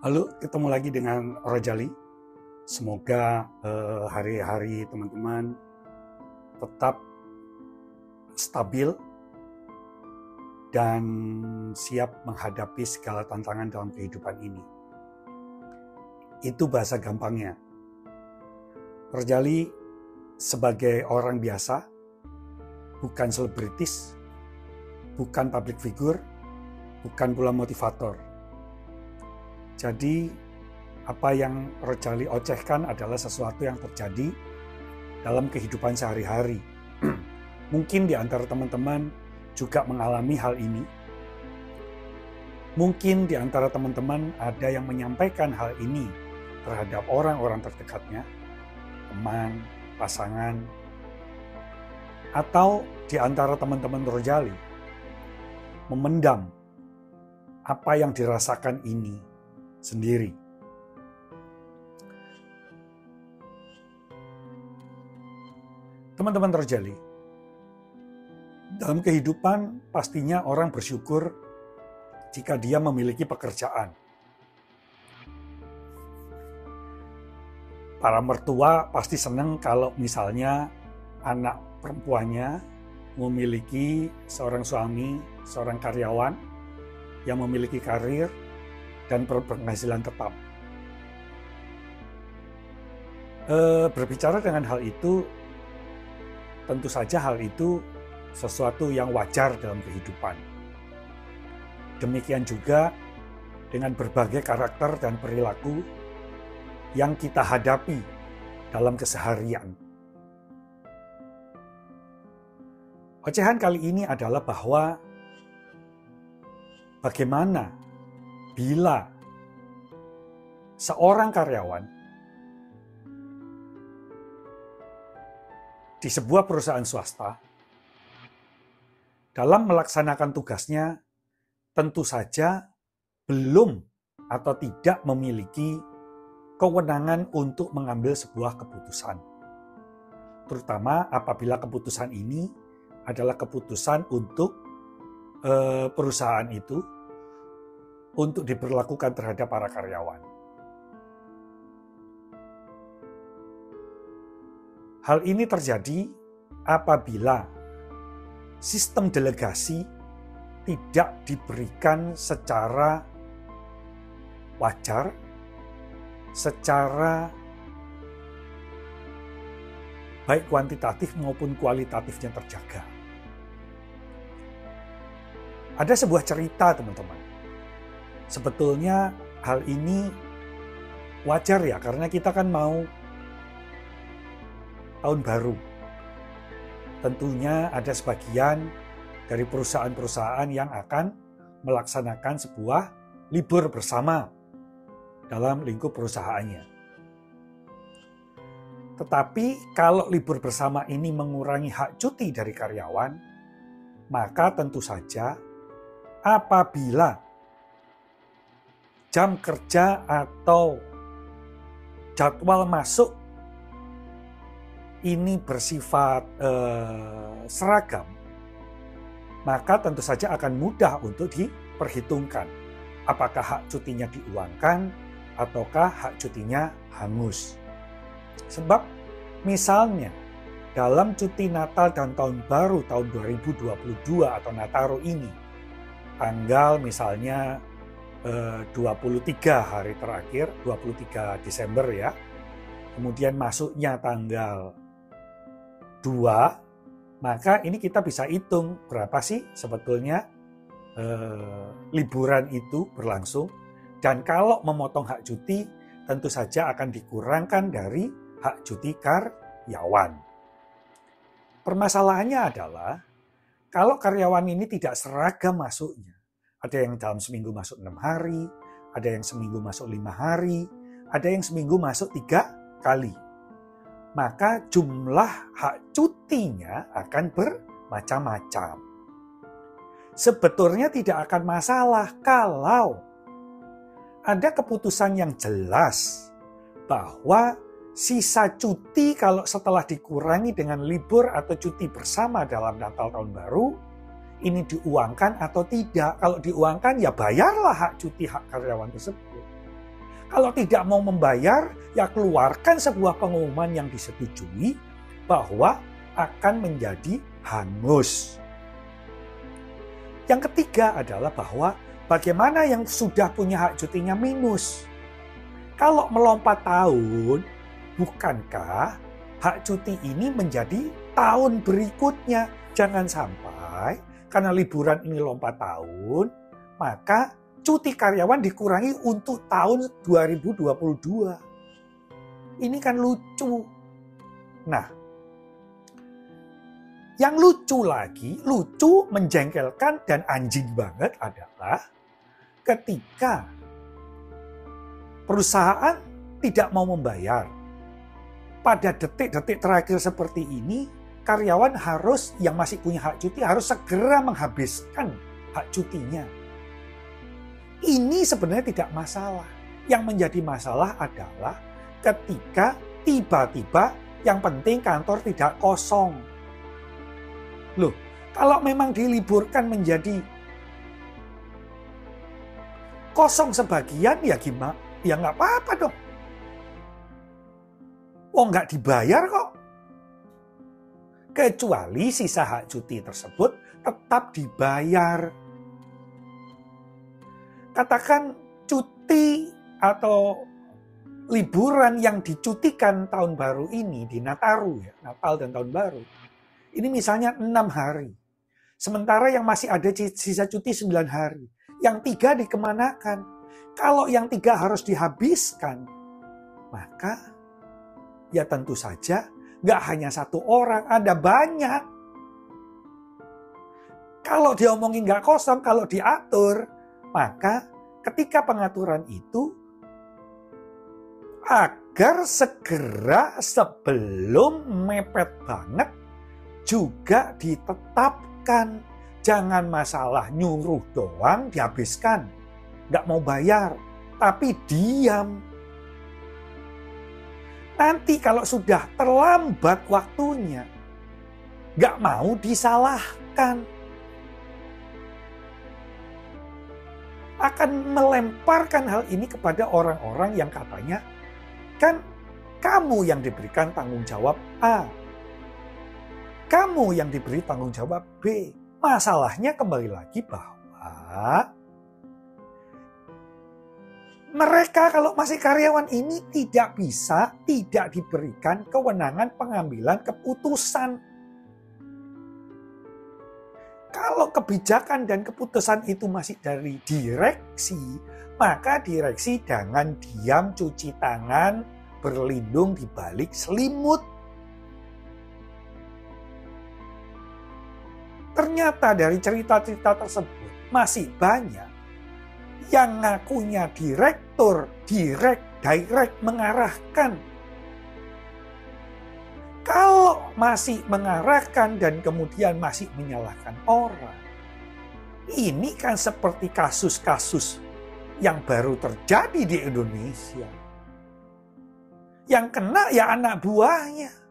Halo, ketemu lagi dengan Rojali. Semoga hari-hari teman-teman tetap stabil dan siap menghadapi segala tantangan dalam kehidupan ini. Itu bahasa gampangnya. Rojali sebagai orang biasa, bukan selebritis, bukan public figure, bukan pula motivator. Jadi apa yang Rojali ocehkan adalah sesuatu yang terjadi dalam kehidupan sehari-hari. Mungkin di antara teman-teman juga mengalami hal ini. Mungkin di antara teman-teman ada yang menyampaikan hal ini terhadap orang-orang terdekatnya, teman, pasangan, atau di antara teman-teman Rojali memendam apa yang dirasakan ini sendiri. Teman-teman Rojali, dalam kehidupan pastinya orang bersyukur jika dia memiliki pekerjaan. Para mertua pasti senang kalau misalnya anak perempuannya memiliki seorang suami, seorang karyawan yang memiliki karir dan berpenghasilan tetap. Berbicara dengan hal itu, tentu saja hal itu sesuatu yang wajar dalam kehidupan. Demikian juga dengan berbagai karakter dan perilaku yang kita hadapi dalam keseharian. Ocehan kali ini adalah bahwa bagaimana bila seorang karyawan di sebuah perusahaan swasta dalam melaksanakan tugasnya tentu saja belum atau tidak memiliki kewenangan untuk mengambil sebuah keputusan. Terutama apabila keputusan ini adalah keputusan untuk perusahaan itu untuk diberlakukan terhadap para karyawan. Hal ini terjadi apabila sistem delegasi tidak diberikan secara wajar, secara baik kuantitatif maupun kualitatifnya terjaga. Ada sebuah cerita, teman-teman. Sebetulnya hal ini wajar ya, karena kita kan mau tahun baru. Tentunya ada sebagian dari perusahaan-perusahaan yang akan melaksanakan sebuah libur bersama dalam lingkup perusahaannya. Tetapi kalau libur bersama ini mengurangi hak cuti dari karyawan, maka tentu saja apabila jam kerja atau jadwal masuk ini bersifat seragam, maka tentu saja akan mudah untuk diperhitungkan apakah hak cutinya diuangkan ataukah hak cutinya hangus. Sebab misalnya dalam cuti Natal dan Tahun Baru tahun 2022 atau Nataru ini, tanggal misalnya 23 hari terakhir, 23 Desember ya, kemudian masuknya tanggal 2, maka ini kita bisa hitung berapa sih sebetulnya liburan itu berlangsung. Dan kalau memotong hak cuti, tentu saja akan dikurangkan dari hak cuti karyawan. Permasalahannya adalah kalau karyawan ini tidak seragam masuknya, ada yang dalam seminggu masuk 6 hari, ada yang seminggu masuk 5 hari, ada yang seminggu masuk 3 kali. Maka jumlah hak cutinya akan bermacam-macam. Sebetulnya tidak akan masalah kalau ada keputusan yang jelas bahwa sisa cuti kalau setelah dikurangi dengan libur atau cuti bersama dalam Natal Tahun Baru, ini diuangkan atau tidak. Kalau diuangkan ya bayarlah hak cuti hak karyawan tersebut. Kalau tidak mau membayar, ya keluarkan sebuah pengumuman yang disetujui bahwa akan menjadi hangus. Yang ketiga adalah bahwa bagaimana yang sudah punya hak cutinya minus. Kalau melompat tahun, bukankah hak cuti ini menjadi tahun berikutnya? Jangan sampai karena liburan ini lompat tahun, maka cuti karyawan dikurangi untuk tahun 2022. Ini kan lucu. Nah, yang lucu lagi, lucu, menjengkelkan, dan anjing banget adalah ketika perusahaan tidak mau membayar. Pada detik-detik terakhir seperti ini, karyawan yang masih punya hak cuti harus segera menghabiskan hak cutinya. Ini sebenarnya tidak masalah. Yang menjadi masalah adalah ketika tiba-tiba yang penting kantor tidak kosong. Loh, kalau memang diliburkan menjadi kosong sebagian, ya gimana? Ya nggak apa-apa dong. Oh, nggak dibayar kok. Kecuali sisa hak cuti tersebut tetap dibayar. Katakan cuti atau liburan yang dicutikan tahun baru ini di Nataru, ya, Natal dan Tahun Baru. Ini misalnya 6 hari. Sementara yang masih ada sisa cuti 9 hari. Yang 3 dikemanakan? Kalau yang 3 harus dihabiskan, maka ya tentu saja nggak hanya satu orang, ada banyak. Kalau diomongin nggak kosong, kalau diatur, maka ketika pengaturan itu agar segera sebelum mepet banget juga ditetapkan. Jangan masalah nyuruh doang dihabiskan. Nggak mau bayar, tapi diam. Nanti kalau sudah terlambat waktunya, nggak mau disalahkan. Akan melemparkan hal ini kepada orang-orang yang katanya, kan kamu yang diberikan tanggung jawab A. Kamu yang diberi tanggung jawab B. Masalahnya kembali lagi bahwa mereka kalau masih karyawan ini tidak diberikan kewenangan pengambilan keputusan. Kalau kebijakan dan keputusan itu masih dari direksi, maka direksi jangan diam cuci tangan, berlindung di balik selimut. Ternyata dari cerita-cerita tersebut masih banyak yang ngakunya direktur, direct mengarahkan. Kalau masih mengarahkan dan kemudian masih menyalahkan orang, ini kan seperti kasus-kasus yang baru terjadi di Indonesia. Yang kena ya anak buahnya.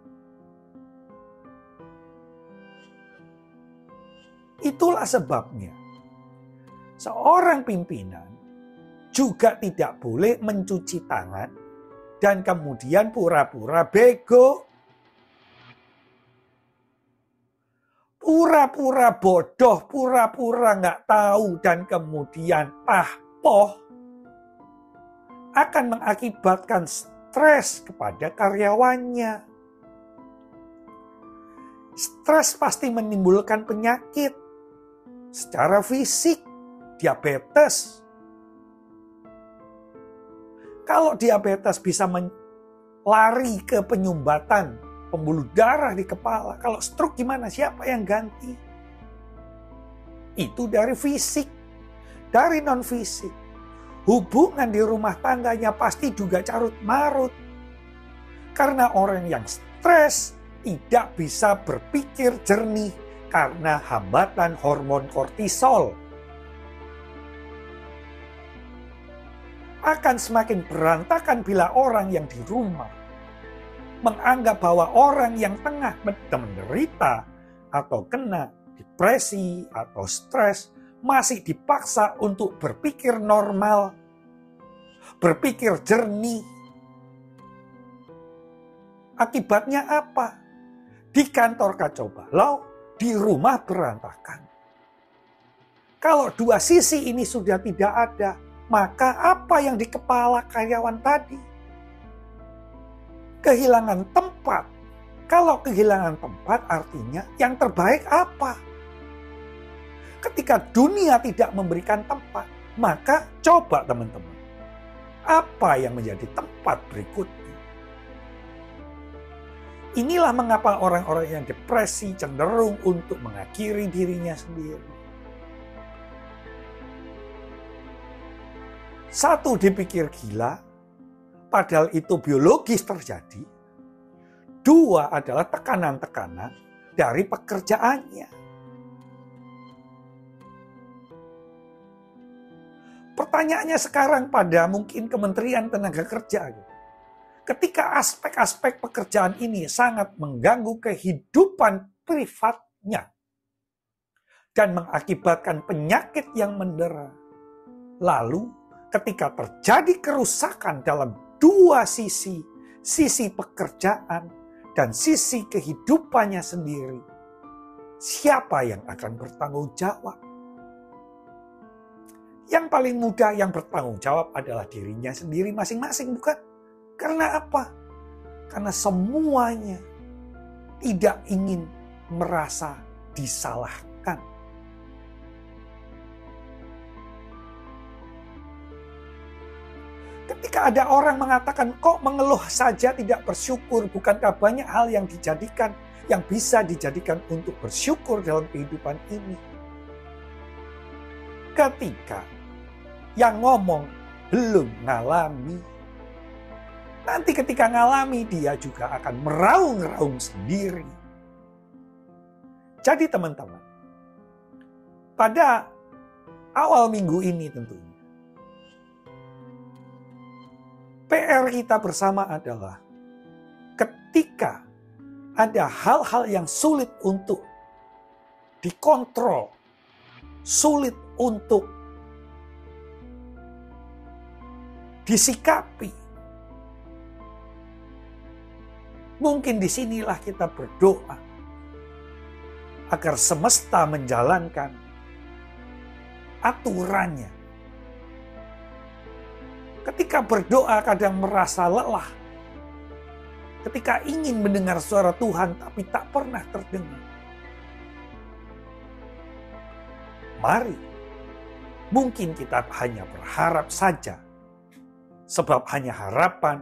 Itulah sebabnya seorang pimpinan juga tidak boleh mencuci tangan dan kemudian pura-pura bego, pura-pura bodoh, pura-pura nggak tahu dan kemudian pahpoh akan mengakibatkan stres kepada karyawannya. Stres pasti menimbulkan penyakit secara fisik, diabetes. Kalau diabetes bisa lari ke penyumbatan pembuluh darah di kepala. Kalau stroke gimana? Siapa yang ganti? Itu dari fisik. Dari non-fisik. Hubungan di rumah tangganya pasti juga carut marut. Karena orang yang stres tidak bisa berpikir jernih karena hambatan hormon kortisol. Akan semakin berantakan bila orang yang di rumah menganggap bahwa orang yang tengah menderita atau kena depresi atau stres masih dipaksa untuk berpikir normal. berpikir jernih. Akibatnya apa? Di kantor kacau balau, di rumah berantakan. Kalau dua sisi ini sudah tidak ada, maka apa yang di kepala karyawan tadi? Kehilangan tempat. Kalau kehilangan tempat artinya yang terbaik apa? Ketika dunia tidak memberikan tempat, maka coba teman-teman, apa yang menjadi tempat berikutnya? Inilah mengapa orang-orang yang depresi cenderung untuk mengakhiri dirinya sendiri. Satu, dipikir gila, padahal itu biologis terjadi. Dua, adalah tekanan-tekanan dari pekerjaannya. Pertanyaannya sekarang pada mungkin Kementerian Tenaga Kerja. Ketika aspek-aspek pekerjaan ini sangat mengganggu kehidupan privatnya dan mengakibatkan penyakit yang mendera. Lalu ketika terjadi kerusakan dalam dua sisi pekerjaan dan sisi kehidupannya sendiri, siapa yang akan bertanggung jawab? Yang paling mudah yang bertanggung jawab adalah dirinya sendiri masing-masing, bukan? Karena apa? Karena semuanya tidak ingin merasa disalahkan. Ketika ada orang mengatakan, kok mengeluh saja tidak bersyukur, bukankah banyak hal yang bisa dijadikan untuk bersyukur dalam kehidupan ini? Ketika yang ngomong belum ngalami, nanti ketika ngalami dia juga akan meraung-raung sendiri. Jadi teman-teman, pada awal minggu ini tentunya, PR kita bersama adalah ketika ada hal-hal yang sulit untuk dikontrol, sulit untuk disikapi, mungkin disinilah kita berdoa agar semesta menjalankan aturannya. Ketika berdoa kadang merasa lelah. Ketika ingin mendengar suara Tuhan tapi tak pernah terdengar. Mari, mungkin kita hanya berharap saja. Sebab hanya harapan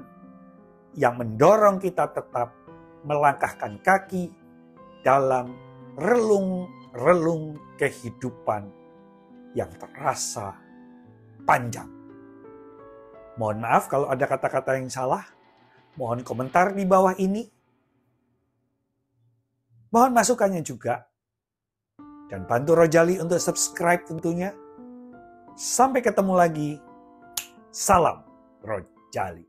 yang mendorong kita tetap melangkahkan kaki dalam relung-relung kehidupan yang terasa panjang. Mohon maaf kalau ada kata-kata yang salah. Mohon komentar di bawah ini. Mohon masukannya juga. Dan bantu Rojali untuk subscribe tentunya. Sampai ketemu lagi. Salam Rojali.